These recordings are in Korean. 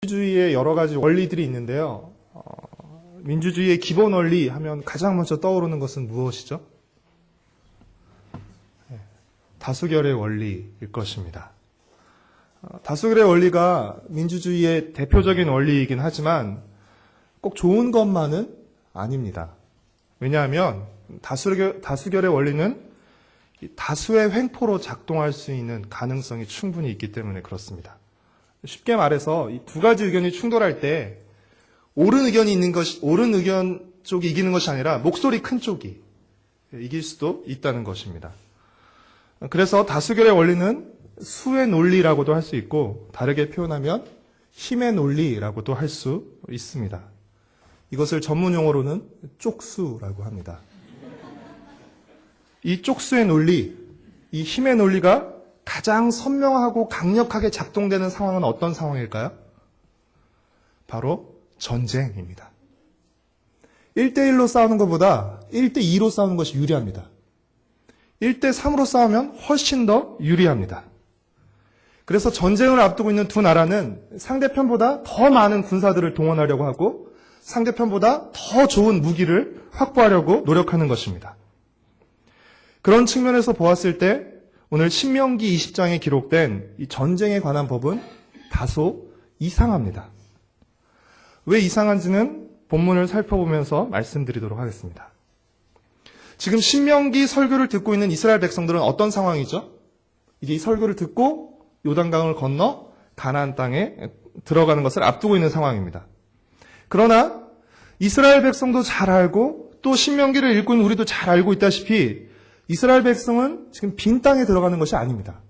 민주주의의 여러 가지 원리들이 있는데요. 민주주의의 기본 원리 하면 가장 먼저 떠오르는 것은 무엇이죠? 다수결의 원리일 것입니다. 다수결의 원리가 민주주의의 대표적인 원리이긴 하지만 꼭 좋은 것만은 아닙니다. 왜냐하면 다수결의 원리는 다수의 횡포로 작동할 수 있는 가능성이 충분히 있기 때문에 그렇습니다. 쉽게 말해서 이 두 가지 의견이 충돌할 때 옳은 의견 쪽이 이기는 것이 아니라 목소리 큰 쪽이 이길 수도 있다는 것입니다. 그래서 다수결의 원리는 수의 논리라고도 할 수 있고 다르게 표현하면 힘의 논리라고도 할 수 있습니다. 이것을 전문 용어로는 쪽수라고 합니다. 이 쪽수의 논리, 이 힘의 논리가 가장 선명하고 강력하게 작동되는 상황은 어떤 상황일까요? 바로 전쟁입니다. 1대1로 싸우는 것보다 1대2로 싸우는 것이 유리합니다. 1대3으로 싸우면 훨씬 더 유리합니다. 그래서 전쟁을 앞두고 있는 두 나라는 상대편보다 더 많은 군사들을 동원하려고 하고 상대편보다 더 좋은 무기를 확보하려고 노력하는 것입니다. 그런 측면에서 보았을 때 오늘 신명기 20장에 기록된 이 전쟁에 관한 법은 다소 이상합니다. 왜 이상한지는 본문을 살펴보면서 말씀드리도록 하겠습니다. 지금 신명기 설교를 듣고 있는 이스라엘 백성들은 어떤 상황이죠? 이제 이 설교를 듣고 요단강을 건너 가나안 땅에 들어가는 것을 앞두고 있는 상황입니다. 그러나 이스라엘 백성도 잘 알고 또 신명기를 읽고 있는 우리도 잘 알고 있다시피 이스라엘 백성은 지금 빈 땅에 들어가는 것이 아닙니다.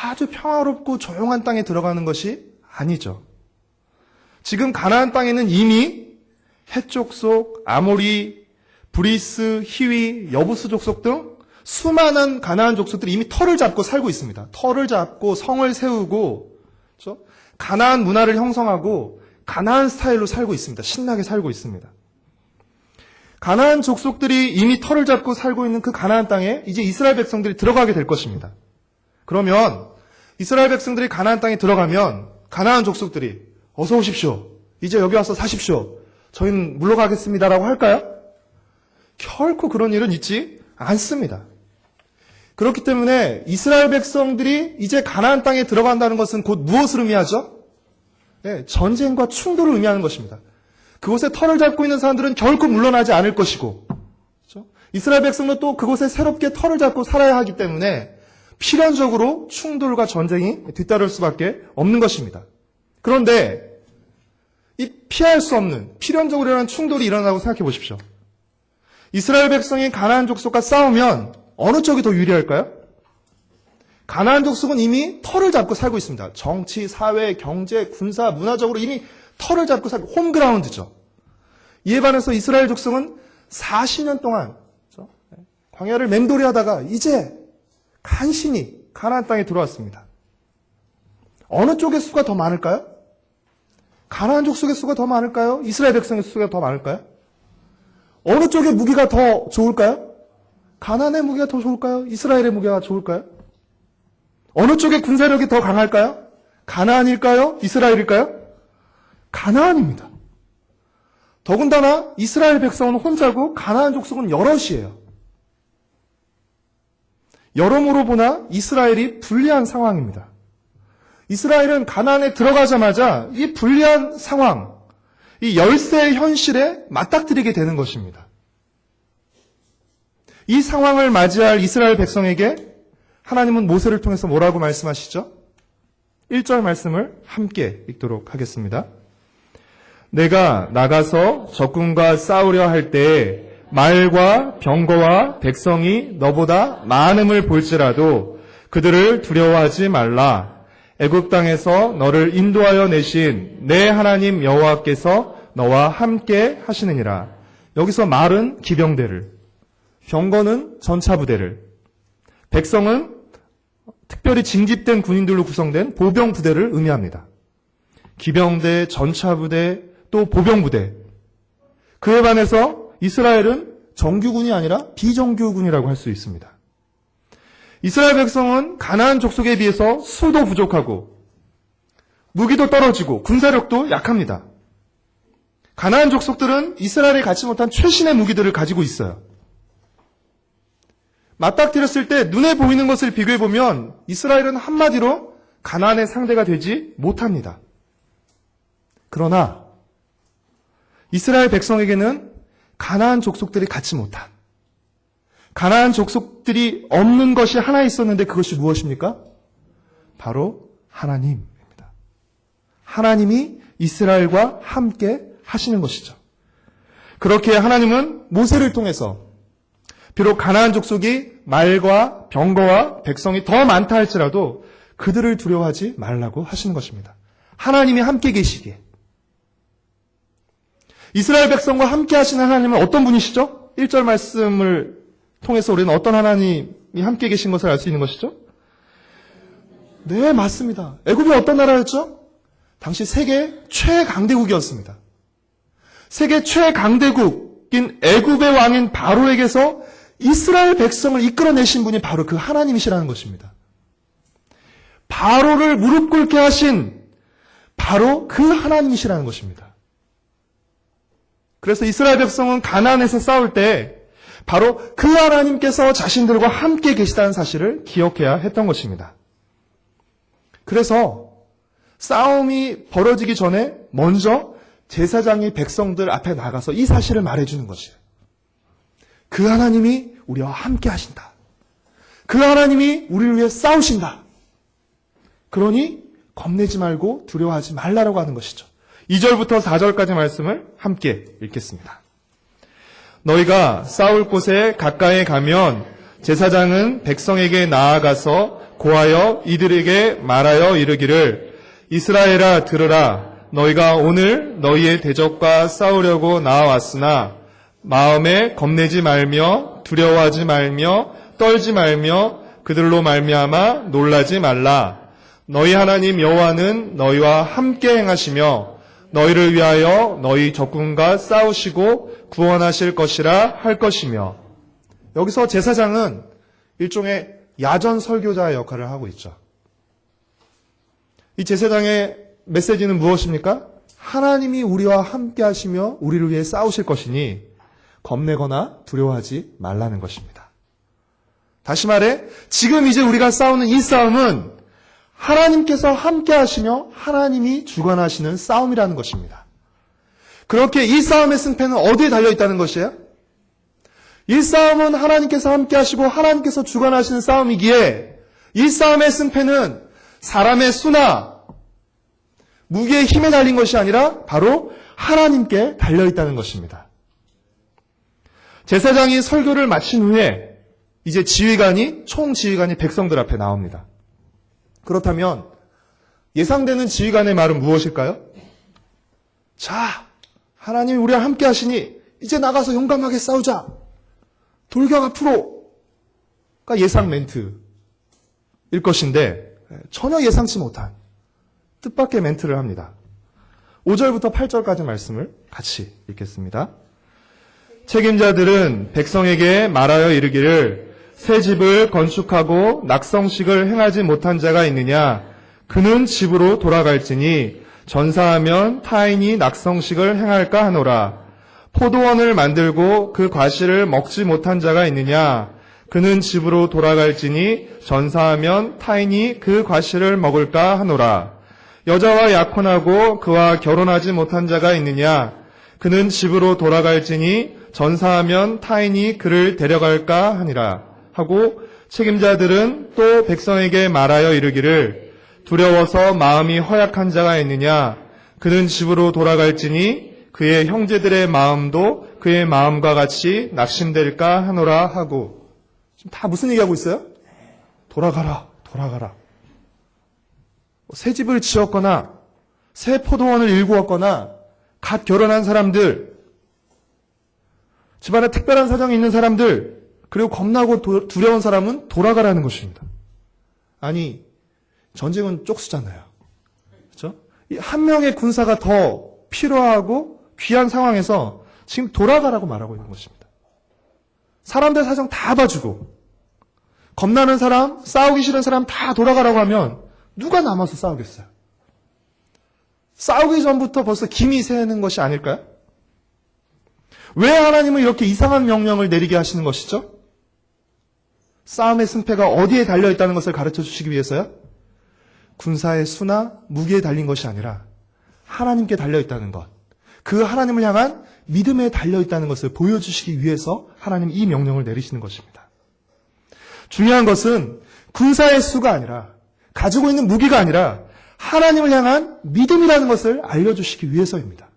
아주 평화롭고 조용한 땅에 들어가는 것이 아니죠. 지금 가나안 땅에는 이미 헷 족속, 아모리, 브리스, 히위, 여부스 족속 등 수많은 가나안 족속들이 이미 터를 잡고 살고 있습니다. 터를 잡고 성을 세우고 그렇죠? 가나안 문화를 형성하고 가나안 스타일로 살고 있습니다. 신나게 살고 있습니다. 가나안 족속들이 이미 터를 잡고 살고 있는 그 가나안 땅에 이제 이스라엘 백성들이 들어가게 될 것입니다. 그러면 이스라엘 백성들이 가나안 땅에 들어가면 가나안 족속들이 어서 오십시오. 이제 여기 와서 사십시오. 저희는 물러가겠습니다라고 할까요? 결코 그런 일은 있지 않습니다. 그렇기 때문에 이스라엘 백성들이 이제 가나안 땅에 들어간다는 것은 곧 무엇을 의미하죠? 네, 전쟁과 충돌을 의미하는 것입니다. 그곳에 터를 잡고 있는 사람들은 결코 물러나지 않을 것이고 그렇죠? 이스라엘 백성도 또 그곳에 새롭게 터를 잡고 살아야 하기 때문에 필연적으로 충돌과 전쟁이 뒤따를 수밖에 없는 것입니다. 그런데 이 피할 수 없는 필연적으로 일어나는 충돌이 일어나고 생각해 보십시오. 이스라엘 백성이 가나안 족속과 싸우면 어느 쪽이 더 유리할까요? 가나안 족속은 이미 터를 잡고 살고 있습니다. 정치, 사회, 경제, 군사, 문화적으로 이미 터를 잡고 살고 홈그라운드죠. 이에 반해서 이스라엘 족속은 40년 동안 그렇죠? 광야를 맹돌이하다가 이제 간신히 가나안 땅에 들어왔습니다. 어느 쪽의 수가 더 많을까요? 가나안 족속의 수가 더 많을까요? 이스라엘 백성의 수가 더 많을까요? 어느 쪽의 무기가 더 좋을까요? 가나안의 무기가 더 좋을까요? 이스라엘의 무기가 좋을까요? 어느 쪽의 군사력이 더 강할까요? 가나안일까요? 이스라엘일까요? 가나안입니다. 더군다나 이스라엘 백성은 혼자고 가나안 족속은 여럿이에요. 여러모로 보나 이스라엘이 불리한 상황입니다. 이스라엘은 가나안에 들어가자마자 이 불리한 상황, 이 열세의 현실에 맞닥뜨리게 되는 것입니다. 이 상황을 맞이할 이스라엘 백성에게 하나님은 모세를 통해서 뭐라고 말씀하시죠? 1절 말씀을 함께 읽도록 하겠습니다. 내가 나가서 적군과 싸우려 할 때에 말과 병거와 백성이 너보다 많음을 볼지라도 그들을 두려워하지 말라. 애굽 땅에서 너를 인도하여 내신 내 하나님 여호와께서 너와 함께 하시느니라. 여기서 말은 기병대를, 병거는 전차부대를, 백성은 특별히 징집된 군인들로 구성된 보병부대를 의미합니다. 기병대, 전차부대, 또 보병부대. 그에 반해서 이스라엘은 정규군이 아니라 비정규군이라고 할 수 있습니다. 이스라엘 백성은 가나안 족속에 비해서 수도 부족하고 무기도 떨어지고 군사력도 약합니다. 가나안 족속들은 이스라엘이 갖지 못한 최신의 무기들을 가지고 있어요. 맞닥뜨렸을 때 눈에 보이는 것을 비교해보면 이스라엘은 한마디로 가나안의 상대가 되지 못합니다. 그러나 이스라엘 백성에게는 가나안 족속들이 갖지 못한, 가나안 족속들이 없는 것이 하나 있었는데 그것이 무엇입니까? 바로 하나님입니다. 하나님이 이스라엘과 함께 하시는 것이죠. 그렇게 하나님은 모세를 통해서 비록 가나안 족속이 말과 병거와 백성이 더 많다 할지라도 그들을 두려워하지 말라고 하시는 것입니다. 하나님이 함께 계시기에. 이스라엘 백성과 함께 하시는 하나님은 어떤 분이시죠? 1절 말씀을 통해서 우리는 어떤 하나님이 함께 계신 것을 알 수 있는 것이죠? 네, 맞습니다. 애굽이 어떤 나라였죠? 당시 세계 최강대국이었습니다. 세계 최강대국인 애굽의 왕인 바로에게서 이스라엘 백성을 이끌어내신 분이 바로 그 하나님이시라는 것입니다. 바로를 무릎 꿇게 하신 바로 그 하나님이시라는 것입니다. 그래서 이스라엘 백성은 가나안에서 싸울 때 바로 그 하나님께서 자신들과 함께 계시다는 사실을 기억해야 했던 것입니다. 그래서 싸움이 벌어지기 전에 먼저 제사장이 백성들 앞에 나가서 이 사실을 말해주는 것이에요. 그 하나님이 우리와 함께 하신다. 그 하나님이 우리를 위해 싸우신다. 그러니 겁내지 말고 두려워하지 말라라고 하는 것이죠. 2절부터 4절까지 말씀을 함께 읽겠습니다. 너희가 싸울 곳에 가까이 가면 제사장은 백성에게 나아가서 고하여 이들에게 말하여 이르기를 이스라엘아 들으라. 너희가 오늘 너희의 대적과 싸우려고 나아왔으나 마음에 겁내지 말며 두려워하지 말며 떨지 말며 그들로 말미암아 놀라지 말라. 너희 하나님 여호와는 너희와 함께 행하시며 너희를 위하여 너희 적군과 싸우시고 구원하실 것이라 할 것이며. 여기서 제사장은 일종의 야전 설교자의 역할을 하고 있죠. 이 제사장의 메시지는 무엇입니까? 하나님이 우리와 함께 하시며 우리를 위해 싸우실 것이니 겁내거나 두려워하지 말라는 것입니다. 다시 말해 지금 이제 우리가 싸우는 이 싸움은 하나님께서 함께 하시며 하나님이 주관하시는 싸움이라는 것입니다. 그렇게 이 싸움의 승패는 어디에 달려있다는 것이에요? 이 싸움은 하나님께서 함께 하시고 하나님께서 주관하시는 싸움이기에 이 싸움의 승패는 사람의 수나 무기의 힘에 달린 것이 아니라 바로 하나님께 달려있다는 것입니다. 제사장이 설교를 마친 후에 이제 총지휘관이 백성들 앞에 나옵니다. 그렇다면 예상되는 지휘관의 말은 무엇일까요? 자, 하나님이 우리와 함께 하시니 이제 나가서 용감하게 싸우자. 돌격 앞으로가 예상 멘트일 것인데 전혀 예상치 못한 뜻밖의 멘트를 합니다. 5절부터 8절까지 말씀을 같이 읽겠습니다. 책임자들은 백성에게 말하여 이르기를 새 집을 건축하고 낙성식을 행하지 못한 자가 있느냐? 그는 집으로 돌아갈지니 전사하면 타인이 낙성식을 행할까 하노라. 포도원을 만들고 그 과실을 먹지 못한 자가 있느냐? 그는 집으로 돌아갈지니 전사하면 타인이 그 과실을 먹을까 하노라. 여자와 약혼하고 그와 결혼하지 못한 자가 있느냐? 그는 집으로 돌아갈지니 전사하면 타인이 그를 데려갈까 하니라. 하고 책임자들은 또 백성에게 말하여 이르기를 두려워서 마음이 허약한 자가 있느냐? 그는 집으로 돌아갈지니 그의 형제들의 마음도 그의 마음과 같이 낙심될까 하노라 하고. 지금 다 무슨 얘기하고 있어요? 돌아가라, 돌아가라. 새 집을 지었거나 새 포도원을 일구었거나 갓 결혼한 사람들, 집안에 특별한 사정이 있는 사람들, 그리고 겁나고 두려운 사람은 돌아가라는 것입니다. 아니, 전쟁은 쪽수잖아요. 그렇죠? 한 명의 군사가 더 필요하고 귀한 상황에서 지금 돌아가라고 말하고 있는 것입니다. 사람들 사정 다 봐주고 겁나는 사람, 싸우기 싫은 사람 다 돌아가라고 하면 누가 남아서 싸우겠어요? 싸우기 전부터 벌써 김이 새는 것이 아닐까요? 왜 하나님은 이렇게 이상한 명령을 내리게 하시는 것이죠? 싸움의 승패가 어디에 달려있다는 것을 가르쳐 주시기 위해서요? 군사의 수나 무기에 달린 것이 아니라 하나님께 달려있다는 것, 그 하나님을 향한 믿음에 달려있다는 것을 보여주시기 위해서 하나님 이 명령을 내리시는 것입니다. 중요한 것은 군사의 수가 아니라, 가지고 있는 무기가 아니라 하나님을 향한 믿음이라는 것을 알려주시기 위해서입니다.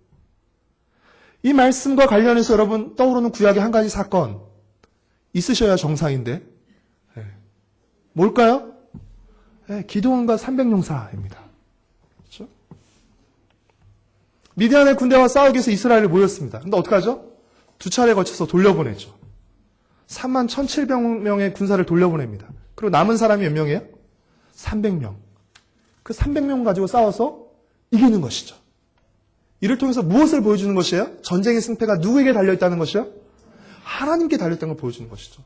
이 말씀과 관련해서 여러분 떠오르는 구약의 한 가지 사건 있으셔야 정상인데 뭘까요? 기드온과 300용사입니다. 그렇죠? 미디안의 군대와 싸우기 위해서 이스라엘을 모였습니다. 근데 어떡하죠? 두 차례 거쳐서 돌려보내죠. 31,700명의 군사를 돌려보냅니다. 그리고 남은 사람이 몇 명이에요? 300명. 그 300명 가지고 싸워서 이기는 것이죠. 이를 통해서 무엇을 보여주는 것이에요? 전쟁의 승패가 누구에게 달려있다는 것이요? 하나님께 달려있다는 걸 보여주는 것이죠.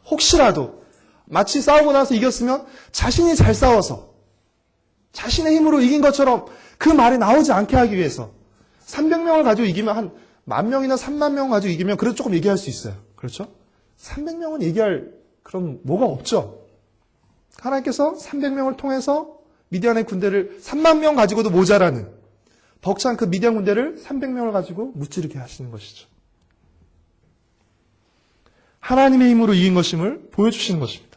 혹시라도 마치 싸우고 나서 이겼으면 자신이 잘 싸워서 자신의 힘으로 이긴 것처럼 그 말이 나오지 않게 하기 위해서 300명을 가지고 이기면 한 10,000명이나 30,000명 가지고 이기면 그래도 조금 얘기할 수 있어요. 그렇죠? 300명은 얘기할 그런 뭐가 없죠. 하나님께서 300명을 통해서 미디안의 군대를 30,000명 가지고도 모자라는 벅찬 그 미디안 군대를 300명을 가지고 무찌르게 하시는 것이죠. 하나님의 힘으로 이긴 것임을 보여주시는 것입니다.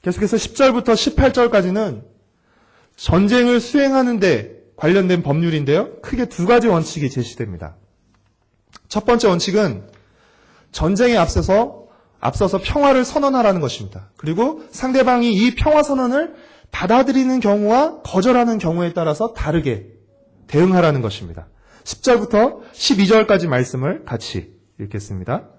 계속해서 10절부터 18절까지는 전쟁을 수행하는 데 관련된 법률인데요. 크게 두 가지 원칙이 제시됩니다. 첫 번째 원칙은 전쟁에 앞서서 평화를 선언하라는 것입니다. 그리고 상대방이 이 평화 선언을 받아들이는 경우와 거절하는 경우에 따라서 다르게 대응하라는 것입니다. 10절부터 12절까지 말씀을 같이 읽겠습니다.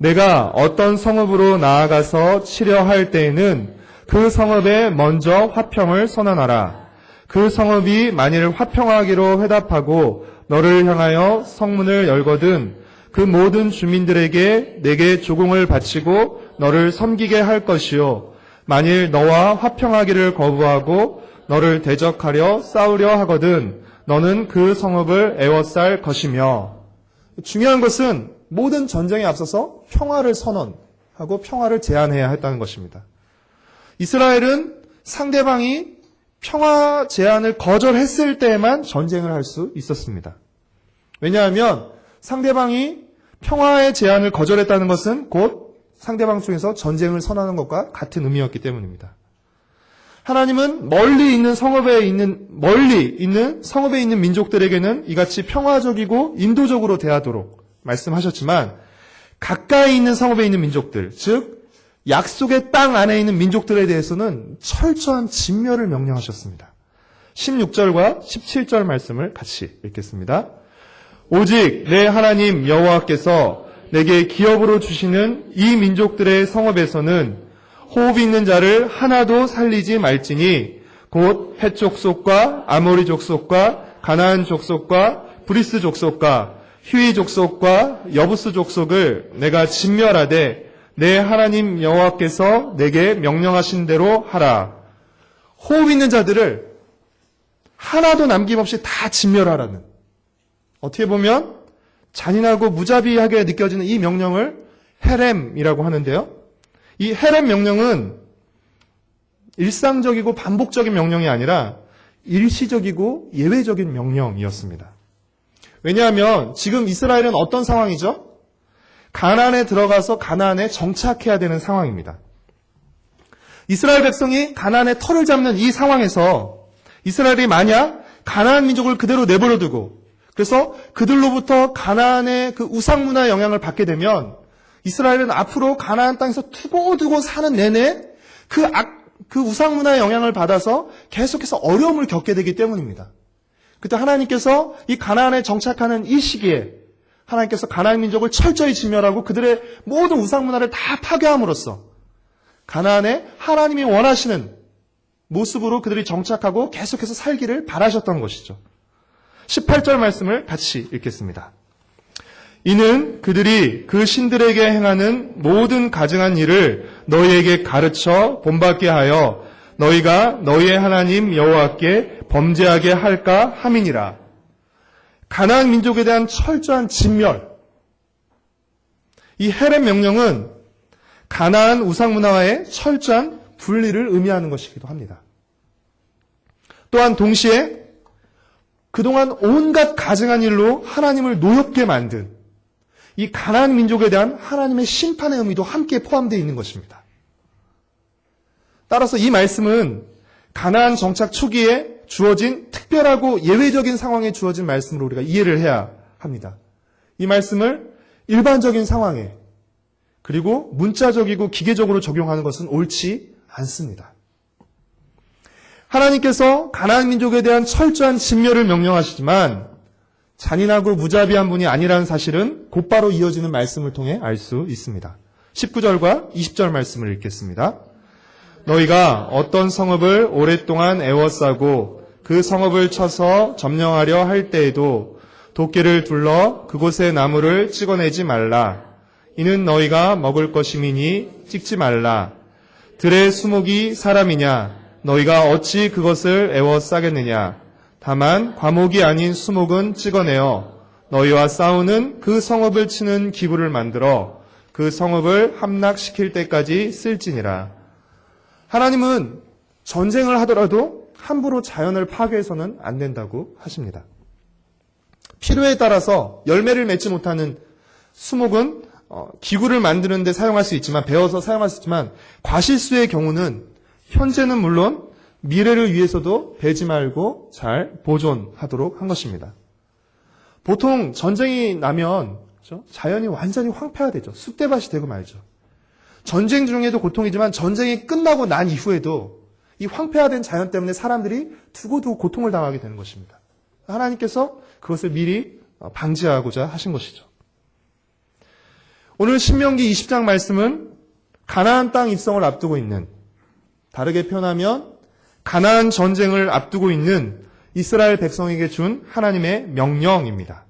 내가 어떤 성읍으로 나아가서 치려 할 때에는 그 성읍에 먼저 화평을 선언하라. 그 성읍이 만일 화평하기로 회답하고 너를 향하여 성문을 열거든 그 모든 주민들에게 내게 조공을 바치고 너를 섬기게 할 것이요. 만일 너와 화평하기를 거부하고 너를 대적하려 싸우려 하거든 너는 그 성읍을 에워쌀 것이며. 중요한 것은 모든 전쟁에 앞서서 평화를 선언하고 평화를 제안해야 했다는 것입니다. 이스라엘은 상대방이 평화 제안을 거절했을 때에만 전쟁을 할 수 있었습니다. 왜냐하면 상대방이 평화의 제안을 거절했다는 것은 곧 상대방 쪽에서 전쟁을 선언하는 것과 같은 의미였기 때문입니다. 하나님은 멀리 있는 성읍에 있는 민족들에게는 이같이 평화적이고 인도적으로 대하도록 말씀하셨지만 가까이 있는 성읍에 있는 민족들, 즉 약속의 땅 안에 있는 민족들에 대해서는 철저한 진멸을 명령하셨습니다. 16절과 17절 말씀을 같이 읽겠습니다. 오직 내 하나님 여호와께서 내게 기업으로 주시는 이 민족들의 성읍에서는 호흡 있는 자를 하나도 살리지 말지니 곧 헷 족속과 아모리 족속과 가나안 족속과 브리스 족속과 휴이 족속과 여부스 족속을 내가 진멸하되 내 하나님 여호와께서 내게 명령하신 대로 하라. 호흡 있는 자들을 하나도 남김없이 다 진멸하라는, 어떻게 보면 잔인하고 무자비하게 느껴지는 이 명령을 헤렘이라고 하는데요. 이 헤렘 명령은 일상적이고 반복적인 명령이 아니라 일시적이고 예외적인 명령이었습니다. 왜냐하면 지금 이스라엘은 어떤 상황이죠? 가나안에 들어가서 가나안에 정착해야 되는 상황입니다. 이스라엘 백성이 가나안의 터를 잡는 이 상황에서 이스라엘이 만약 가나안 민족을 그대로 내버려두고 그래서 그들로부터 가나안의 그 우상 문화의 영향을 받게 되면 이스라엘은 앞으로 가나안 땅에서 두고두고 사는 내내 그 우상 문화의 영향을 받아서 계속해서 어려움을 겪게 되기 때문입니다. 그때 하나님께서 이 가나안에 정착하는 이 시기에 하나님께서 가나안 민족을 철저히 진멸하고 그들의 모든 우상 문화를 다 파괴함으로써 가나안에 하나님이 원하시는 모습으로 그들이 정착하고 계속해서 살기를 바라셨던 것이죠. 18절 말씀을 같이 읽겠습니다. 이는 그들이 그 신들에게 행하는 모든 가증한 일을 너희에게 가르쳐 본받게 하여 너희가 너희의 하나님 여호와께 범죄하게 할까 함이니라. 가나안 민족에 대한 철저한 진멸. 이 헤렘 명령은 가나안 우상 문화와의 철저한 분리를 의미하는 것이기도 합니다. 또한 동시에 그동안 온갖 가증한 일로 하나님을 노엽게 만든 이 가나안 민족에 대한 하나님의 심판의 의미도 함께 포함되어 있는 것입니다. 따라서 이 말씀은 가나안 정착 초기에 주어진 특별하고 예외적인 상황에 주어진 말씀으로 우리가 이해를 해야 합니다. 이 말씀을 일반적인 상황에 그리고 문자적이고 기계적으로 적용하는 것은 옳지 않습니다. 하나님께서 가나안 민족에 대한 철저한 진멸을 명령하시지만 잔인하고 무자비한 분이 아니라는 사실은 곧바로 이어지는 말씀을 통해 알 수 있습니다. 19절과 20절 말씀을 읽겠습니다. 너희가 어떤 성읍을 오랫동안 애워싸고 그 성읍을 쳐서 점령하려 할 때에도 도끼를 둘러 그곳의 나무를 찍어내지 말라. 이는 너희가 먹을 것이미니 찍지 말라. 들의 수목이 사람이냐? 너희가 어찌 그것을 애워싸겠느냐? 다만 과목이 아닌 수목은 찍어내어 너희와 싸우는 그 성읍을 치는 기구를 만들어 그 성읍을 함락시킬 때까지 쓸지니라. 하나님은 전쟁을 하더라도 함부로 자연을 파괴해서는 안 된다고 하십니다. 필요에 따라서 열매를 맺지 못하는 수목은 기구를 만드는 데 사용할 수 있지만, 베어서 사용할 수 있지만, 과실수의 경우는 현재는 물론 미래를 위해서도 베지 말고 잘 보존하도록 한 것입니다. 보통 전쟁이 나면 그렇죠? 자연이 완전히 황폐화되죠. 쑥대밭이 되고 말죠. 전쟁 중에도 고통이지만 전쟁이 끝나고 난 이후에도 이 황폐화된 자연 때문에 사람들이 두고두고 고통을 당하게 되는 것입니다. 하나님께서 그것을 미리 방지하고자 하신 것이죠. 오늘 신명기 20장 말씀은 가나안 땅 입성을 앞두고 있는, 다르게 표현하면 가나안 전쟁을 앞두고 있는 이스라엘 백성에게 준 하나님의 명령입니다.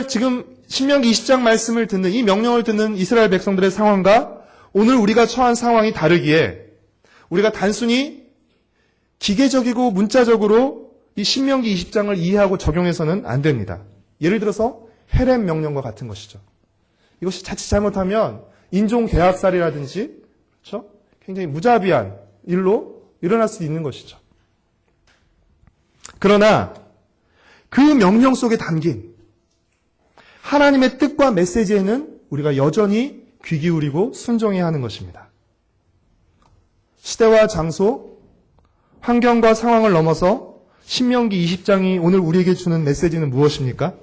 지금 신명기 20장 말씀을 듣는, 이 명령을 듣는 이스라엘 백성들의 상황과 오늘 우리가 처한 상황이 다르기에 우리가 단순히 기계적이고 문자적으로 이 신명기 20장을 이해하고 적용해서는 안 됩니다. 예를 들어서 헤렘 명령과 같은 것이죠. 이것이 자칫 잘못하면 인종계합살이라든지 그렇죠? 굉장히 무자비한 일로 일어날 수 있는 것이죠. 그러나 그 명령 속에 담긴 하나님의 뜻과 메시지에는 우리가 여전히 귀 기울이고 순종해야 하는 것입니다. 시대와 장소, 환경과 상황을 넘어서 신명기 20장이 오늘 우리에게 주는 메시지는 무엇입니까?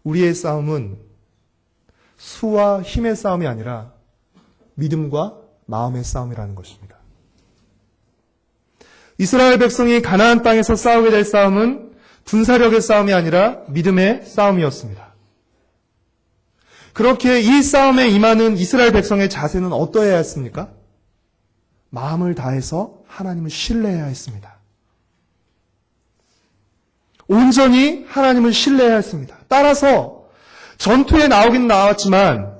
우리의 싸움은 수와 힘의 싸움이 아니라 믿음과 마음의 싸움이라는 것입니다. 이스라엘 백성이 가나안 땅에서 싸우게 될 싸움은 군사력의 싸움이 아니라 믿음의 싸움이었습니다. 그렇게 이 싸움에 임하는 이스라엘 백성의 자세는 어떠해야 했습니까? 마음을 다해서 하나님을 신뢰해야 했습니다. 온전히 하나님을 신뢰해야 했습니다. 따라서 전투에 나오긴 나왔지만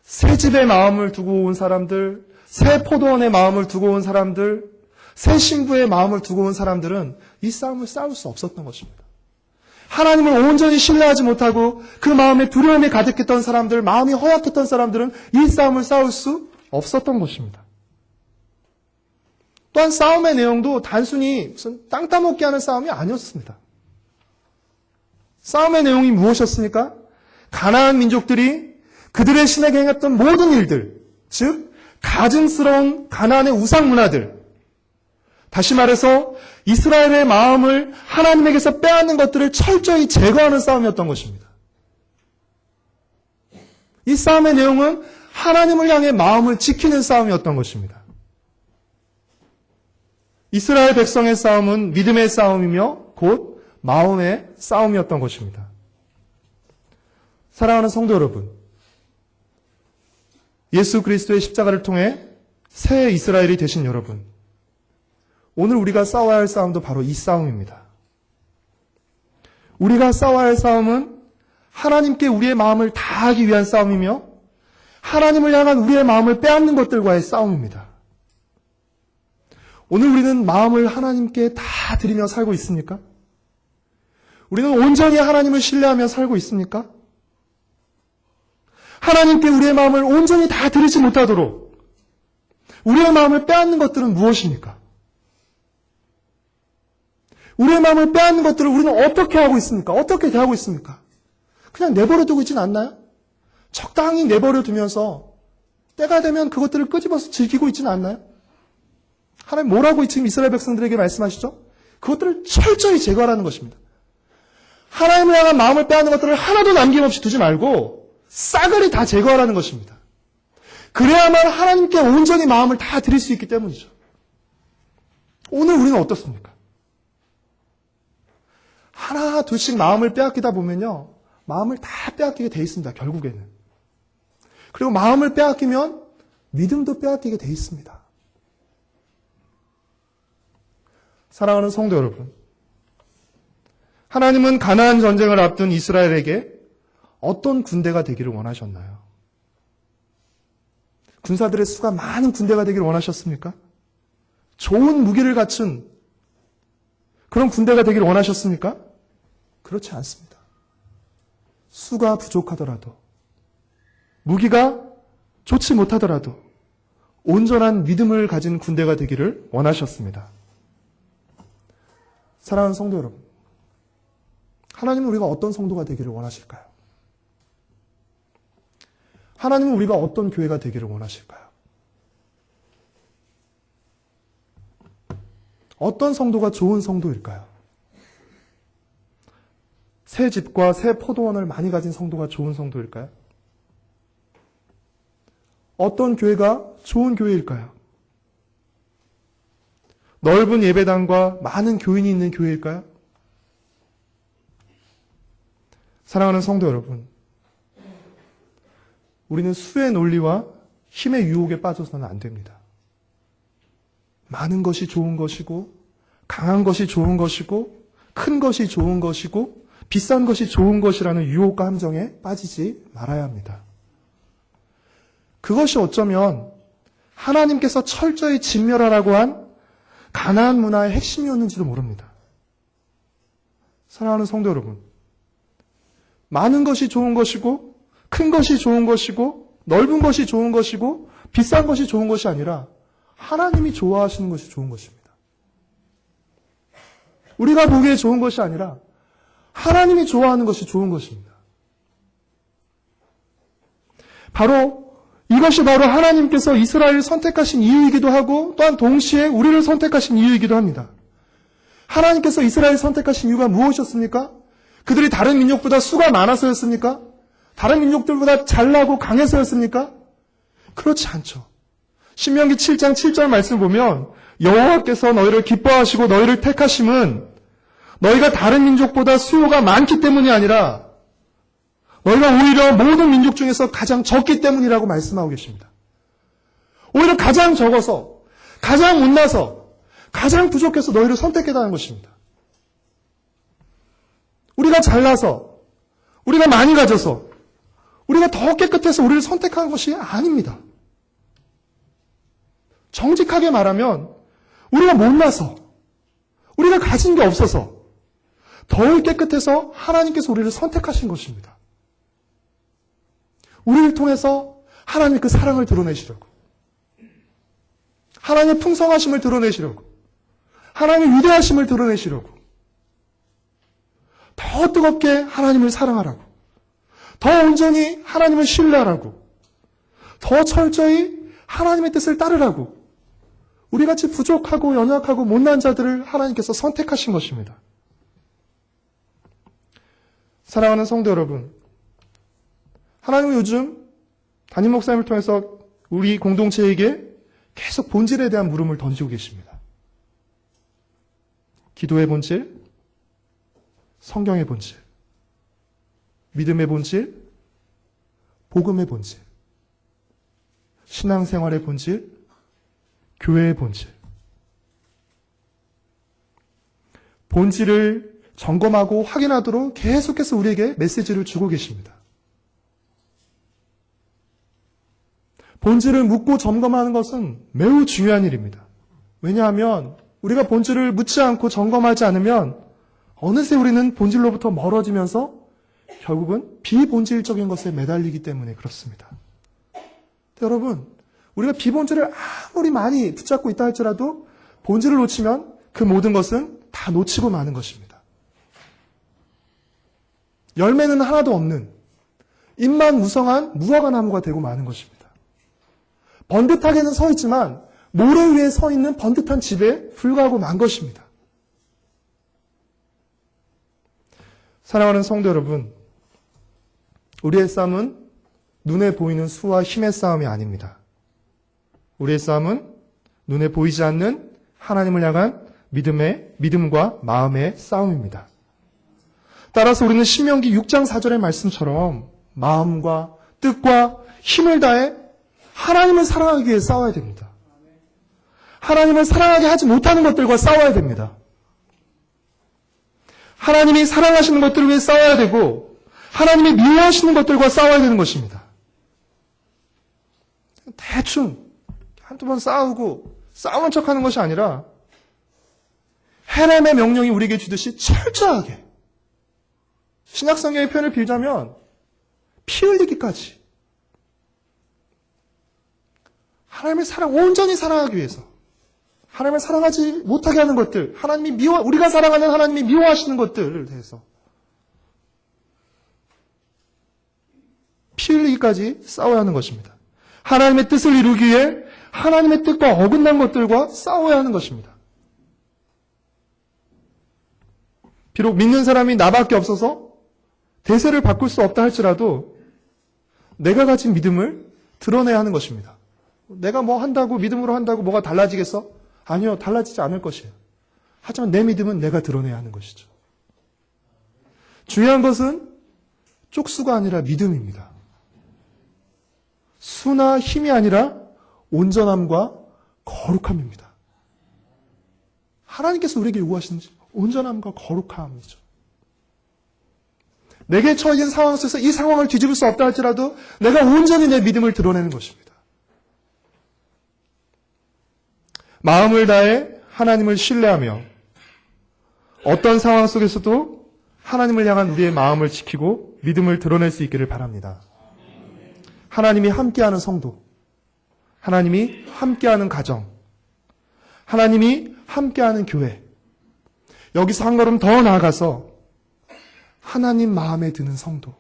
새 집에 마음을 두고 온 사람들, 새 포도원에 마음을 두고 온 사람들, 새 신부의 마음을 두고 온 사람들은 이 싸움을 싸울 수 없었던 것입니다. 하나님을 온전히 신뢰하지 못하고 그 마음에 두려움이 가득했던 사람들, 마음이 허약했던 사람들은 이 싸움을 싸울 수 없었던 것입니다. 또한 싸움의 내용도 단순히 무슨 땅 따먹기 하는 싸움이 아니었습니다. 싸움의 내용이 무엇이었습니까? 가나안 민족들이 그들의 신에게 행했던 모든 일들, 즉 가증스러운 가나안의 우상 문화들, 다시 말해서 이스라엘의 마음을 하나님에게서 빼앗는 것들을 철저히 제거하는 싸움이었던 것입니다. 이 싸움의 내용은 하나님을 향해 마음을 지키는 싸움이었던 것입니다. 이스라엘 백성의 싸움은 믿음의 싸움이며 곧 마음의 싸움이었던 것입니다. 사랑하는 성도 여러분, 예수 그리스도의 십자가를 통해 새 이스라엘이 되신 여러분, 오늘 우리가 싸워야 할 싸움도 바로 이 싸움입니다. 우리가 싸워야 할 싸움은 하나님께 우리의 마음을 다하기 위한 싸움이며 하나님을 향한 우리의 마음을 빼앗는 것들과의 싸움입니다. 오늘 우리는 마음을 하나님께 다 드리며 살고 있습니까? 우리는 온전히 하나님을 신뢰하며 살고 있습니까? 하나님께 우리의 마음을 온전히 다 드리지 못하도록 우리의 마음을 빼앗는 것들은 무엇입니까? 우리의 마음을 빼앗는 것들을 우리는 어떻게 하고 있습니까? 어떻게 대하고 있습니까? 그냥 내버려 두고 있진 않나요? 적당히 내버려 두면서 때가 되면 그것들을 끄집어서 즐기고 있지는 않나요? 하나님 뭐라고 지금 이스라엘 백성들에게 말씀하시죠? 그것들을 철저히 제거하라는 것입니다. 하나님을 향한 마음을 빼앗는 것들을 하나도 남김없이 두지 말고 싸그리 다 제거하라는 것입니다. 그래야만 하나님께 온전히 마음을 다 드릴 수 있기 때문이죠. 오늘 우리는 어떻습니까? 하나 둘씩 마음을 빼앗기다 보면요, 마음을 다 빼앗기게 돼 있습니다. 결국에는. 그리고 마음을 빼앗기면 믿음도 빼앗기게 돼 있습니다. 사랑하는 성도 여러분, 하나님은 가나안 전쟁을 앞둔 이스라엘에게 어떤 군대가 되기를 원하셨나요? 군사들의 수가 많은 군대가 되기를 원하셨습니까? 좋은 무기를 갖춘 그런 군대가 되기를 원하셨습니까? 그렇지 않습니다. 수가 부족하더라도, 무기가 좋지 못하더라도 온전한 믿음을 가진 군대가 되기를 원하셨습니다. 사랑하는 성도 여러분, 하나님은 우리가 어떤 성도가 되기를 원하실까요? 하나님은 우리가 어떤 교회가 되기를 원하실까요? 어떤 성도가 좋은 성도일까요? 새 집과 새 포도원을 많이 가진 성도가 좋은 성도일까요? 어떤 교회가 좋은 교회일까요? 넓은 예배당과 많은 교인이 있는 교회일까요? 사랑하는 성도 여러분, 우리는 수의 논리와 힘의 유혹에 빠져서는 안 됩니다. 많은 것이 좋은 것이고, 강한 것이 좋은 것이고, 큰 것이 좋은 것이고, 비싼 것이 좋은 것이라는 유혹과 함정에 빠지지 말아야 합니다. 그것이 어쩌면 하나님께서 철저히 진멸하라고 한 가나안 문화의 핵심이었는지도 모릅니다. 사랑하는 성도 여러분, 많은 것이 좋은 것이고, 큰 것이 좋은 것이고, 넓은 것이 좋은 것이고, 비싼 것이 좋은 것이 아니라 하나님이 좋아하시는 것이 좋은 것입니다. 우리가 보기에 좋은 것이 아니라 하나님이 좋아하는 것이 좋은 것입니다. 이것이 바로 하나님께서 이스라엘을 선택하신 이유이기도 하고, 또한 동시에 우리를 선택하신 이유이기도 합니다. 하나님께서 이스라엘을 선택하신 이유가 무엇이었습니까? 그들이 다른 민족보다 수가 많아서였습니까? 다른 민족들보다 잘나고 강해서였습니까? 그렇지 않죠. 신명기 7장 7절 말씀을 보면 여호와께서 너희를 기뻐하시고 너희를 택하심은 너희가 다른 민족보다 수요가 많기 때문이 아니라 너희가 오히려 모든 민족 중에서 가장 적기 때문이라고 말씀하고 계십니다. 오히려 가장 적어서, 가장 못나서, 가장 부족해서 너희를 선택했다는 것입니다. 우리가 잘나서, 우리가 많이 가져서, 우리가 더 깨끗해서 우리를 선택한 것이 아닙니다. 정직하게 말하면 우리가 못나서, 우리가 가진 게 없어서 덜 깨끗해서 하나님께서 우리를 선택하신 것입니다. 우리를 통해서 하나님의 그 사랑을 드러내시려고, 하나님의 풍성하심을 드러내시려고, 하나님의 위대하심을 드러내시려고, 더 뜨겁게 하나님을 사랑하라고, 더 온전히 하나님을 신뢰하라고, 더 철저히 하나님의 뜻을 따르라고, 우리같이 부족하고 연약하고 못난 자들을 하나님께서 선택하신 것입니다. 사랑하는 성도 여러분, 하나님은 요즘 담임 목사님을 통해서 우리 공동체에게 계속 본질에 대한 물음을 던지고 계십니다. 기도의 본질, 성경의 본질, 믿음의 본질, 복음의 본질, 신앙생활의 본질, 교회의 본질. 본질을 점검하고 확인하도록 계속해서 우리에게 메시지를 주고 계십니다. 본질을 묻고 점검하는 것은 매우 중요한 일입니다. 왜냐하면 우리가 본질을 묻지 않고 점검하지 않으면 어느새 우리는 본질로부터 멀어지면서 결국은 비본질적인 것에 매달리기 때문에 그렇습니다. 여러분, 우리가 비본질을 아무리 많이 붙잡고 있다 할지라도 본질을 놓치면 그 모든 것은 다 놓치고 마는 것입니다. 열매는 하나도 없는 잎만 무성한 무화과 나무가 되고 마는 것입니다. 번듯하게는 서 있지만 모래 위에 서 있는 번듯한 집에 불과하고 만 것입니다. 사랑하는 성도 여러분, 우리의 싸움은 눈에 보이는 수와 힘의 싸움이 아닙니다. 우리의 싸움은 눈에 보이지 않는 하나님을 향한 믿음과 마음의 싸움입니다. 따라서 우리는 신명기 6장 4절의 말씀처럼 마음과 뜻과 힘을 다해 하나님을 사랑하기 위해 싸워야 됩니다. 하나님을 사랑하게 하지 못하는 것들과 싸워야 됩니다. 하나님이 사랑하시는 것들을 위해 싸워야 되고 하나님이 미워하시는 것들과 싸워야 되는 것입니다. 대충 한두 번 싸우고 싸우는 척하는 것이 아니라 헤렘의 명령이 우리에게 주듯이 철저하게, 신약성경의 표현을 빌자면 피 흘리기까지 하나님을 온전히 사랑하기 위해서, 하나님을 사랑하지 못하게 하는 것들, 우리가 사랑하는 하나님이 미워하시는 것들을 대해서 피 흘리기까지 싸워야 하는 것입니다. 하나님의 뜻을 이루기 위해 하나님의 뜻과 어긋난 것들과 싸워야 하는 것입니다. 비록 믿는 사람이 나밖에 없어서 대세를 바꿀 수 없다 할지라도 내가 가진 믿음을 드러내야 하는 것입니다. 내가 뭐 한다고, 믿음으로 한다고 뭐가 달라지겠어? 아니요, 달라지지 않을 것이에요. 하지만 내 믿음은 내가 드러내야 하는 것이죠. 중요한 것은 쪽수가 아니라 믿음입니다. 수나 힘이 아니라 온전함과 거룩함입니다. 하나님께서 우리에게 요구하시는 온전함과 거룩함이죠. 내게 처해진 상황 속에서 이 상황을 뒤집을 수 없다 할지라도 내가 온전히 내 믿음을 드러내는 것입니다. 마음을 다해 하나님을 신뢰하며 어떤 상황 속에서도 하나님을 향한 우리의 마음을 지키고 믿음을 드러낼 수 있기를 바랍니다. 하나님이 함께하는 성도, 하나님이 함께하는 가정, 하나님이 함께하는 교회, 여기서 한 걸음 더 나아가서 하나님 마음에 드는 성도,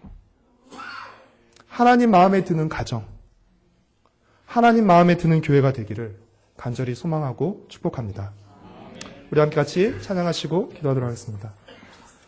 하나님 마음에 드는 가정, 하나님 마음에 드는 교회가 되기를 간절히 소망하고 축복합니다. 우리 함께 같이 찬양하시고 기도하도록 하겠습니다.